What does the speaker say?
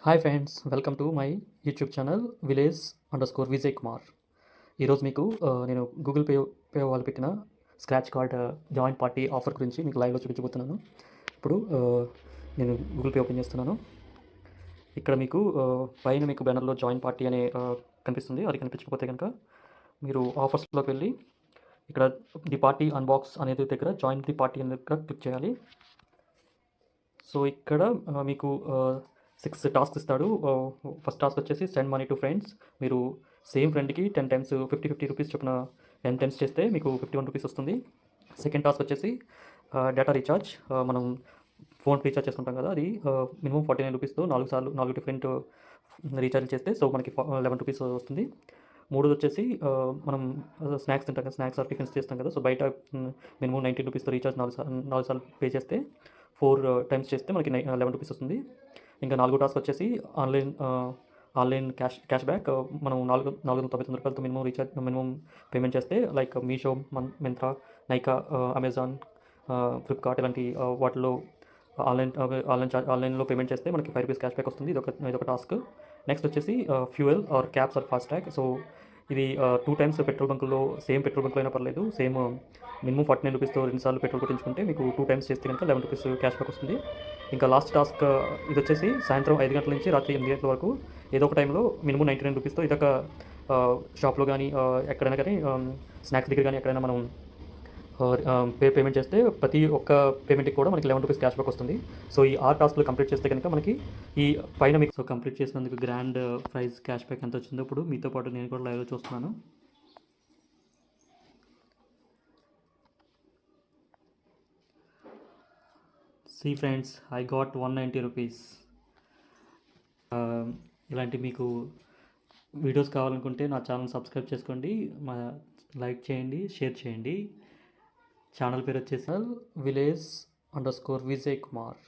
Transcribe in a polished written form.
Hi friends, welcome to my YouTube channel village underscore Vijay Kumar. ఈరోజు మీకు నేను Google pay వాళ్ళు పెట్టిన scratch card joint party offer గురించి మీకు లైవ్లో చూపించబోతున్నాను. ఇప్పుడు నేను గూగుల్ పే ఓపెన్ చేస్తున్నాను. ఇక్కడ మీకు పైన మీకు బ్యానర్లో జాయింట్ పార్టీ అనే కనిపిస్తుంది. అది కనిపించకపోతే కనుక మీరు ఆఫర్స్లోకి వెళ్ళి ఇక్కడ ది పార్టీ అన్బాక్స్ అనేది దగ్గర జాయిన్ ది పార్టీ అనే దగ్గర క్లిక్ చేయాలి. సో ఇక్కడ మీకు 6 టాస్క్ ఇస్తాడు. ఫస్ట్ టాస్క్ వచ్చేసి సెండ్ మనీ టు ఫ్రెండ్స్. మీరు సేమ్ ఫ్రెండ్కి 10 టైమ్స్ 50 రూపీస్ చొప్పున 10 టైమ్స్ చేస్తే మీకు 51 రూపీస్ వస్తుంది. సెకండ్ టాస్క్ వచ్చేసి డేటా రీఛార్జ్. మనం ఫోన్ రీఛార్జ్ చేసుకుంటాం కదా, అది మినిమం 49 రూపీస్తో 4 డిఫరెంట్ రీఛార్జ్ చేస్తే సో మనకి 11 రూపీస్ వస్తుంది. మూడోది వచ్చేసి మనం స్నాక్స్ తింటాం కదా, స్నాక్స్ ఆర్ టిఫిన్స్ చేస్తాం కదా, సో బయట మినిమం 19 రూపీస్తో రీఛార్జ్ 4 సార్లు పే చేస్తే 4 టైమ్స్ చేస్తే మనకి 11 రూపీస్ వస్తుంది. ఇంకా నాలుగో టాస్క్ వచ్చేసి ఆన్లైన్ క్యాష్ బ్యాక్. మనం 499 రూపాయలతో మినిమం పేమెంట్ చేస్తే like Meesho, Myntra, Nykaa, Amazon, Flipkart ఇలాంటి వాటిలో ఆన్లైన్లో పేమెంట్ చేస్తే మనకి 5 రూపీస్ క్యాష్ బ్యాక్ వస్తుంది. ఇదొక టాస్క్. నెక్స్ట్ వచ్చేసి fuel or cabs or fast tag. So ఇది 2 టైమ్స్ పెట్రోల్ బంకుల్లో, సేమ్ పెట్రోల్ బంకులో అయినా పర్లేదు, సేమ్ మినిమం 49 రూపీస్తో 2 సార్లు పెట్రోల్ కొట్టించుకుంటే మీకు 2 టైమ్స్ చేస్తే కనుక 11 రూపీస్ క్యాష్ బ్యాక్ వస్తుంది. ఇంకా లాస్ట్ టాస్క్ ఇది వచ్చేసి సాయంత్రం 5 గంటల నుంచి రాత్రి 8 గంటల వరకు ఏదో ఒక టైంలో మినిమం 99 రూపీస్తో ఇదొక షాప్లో కానీ ఎక్కడైనా కానీ స్నాక్స్ దగ్గర కానీ ఎక్కడైనా మనం పేమెంట్ చేస్తే ప్రతి ఒక్క పేమెంట్కి కూడా మనకి 11 రూపీస్ క్యాష్ బ్యాక్ వస్తుంది. సో ఈ 6 టాస్క్లు కంప్లీట్ చేస్తే కనుక మనకి ఈ పైన మీకు కంప్లీట్ చేసినందుకు గ్రాండ్ ప్రైజ్ క్యాష్ బ్యాక్ ఎంత వచ్చిందో ఇప్పుడు మీతో పాటు నేను కూడా లైవ్లో చూస్తున్నాను. See friends, I got 190 rupees. ఇలాంటి మీకు వీడియోస్ కావాలనుకుంటే నా ఛానల్ సబ్స్క్రైబ్ చేసుకోండి, లైక్ చేయండి, షేర్ చేయండి. ఛానల్ పేరు వచ్చేసి village underscore Vijay Kumar.